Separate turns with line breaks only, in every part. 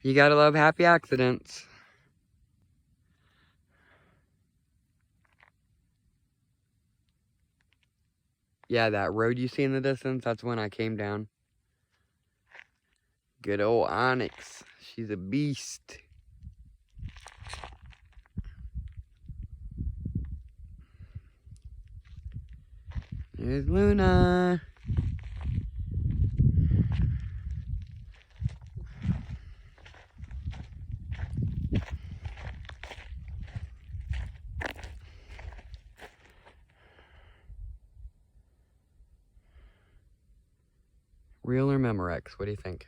You gotta love happy accidents. Yeah, that road you see in the distance, that's when I came down. Good old Onyx. She's a beast. There's Luna. Real or Memorex? What do you think?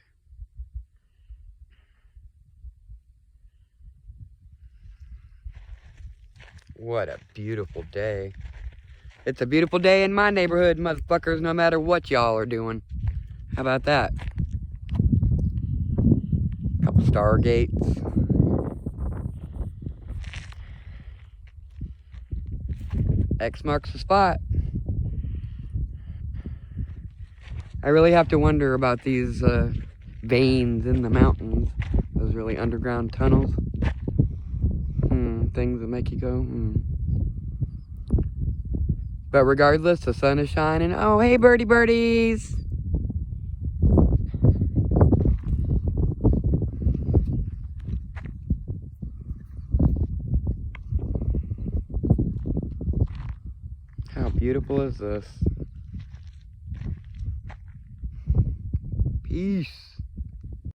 What a beautiful day. It's a beautiful day in my neighborhood, motherfuckers, no matter what y'all are doing. How about that? Couple Stargates. X marks the spot. I really have to wonder about these veins in the mountains. Those really underground tunnels. Things that make you go, But regardless, the sun is shining. Oh, hey, birdie birdies! How beautiful is this? Peace.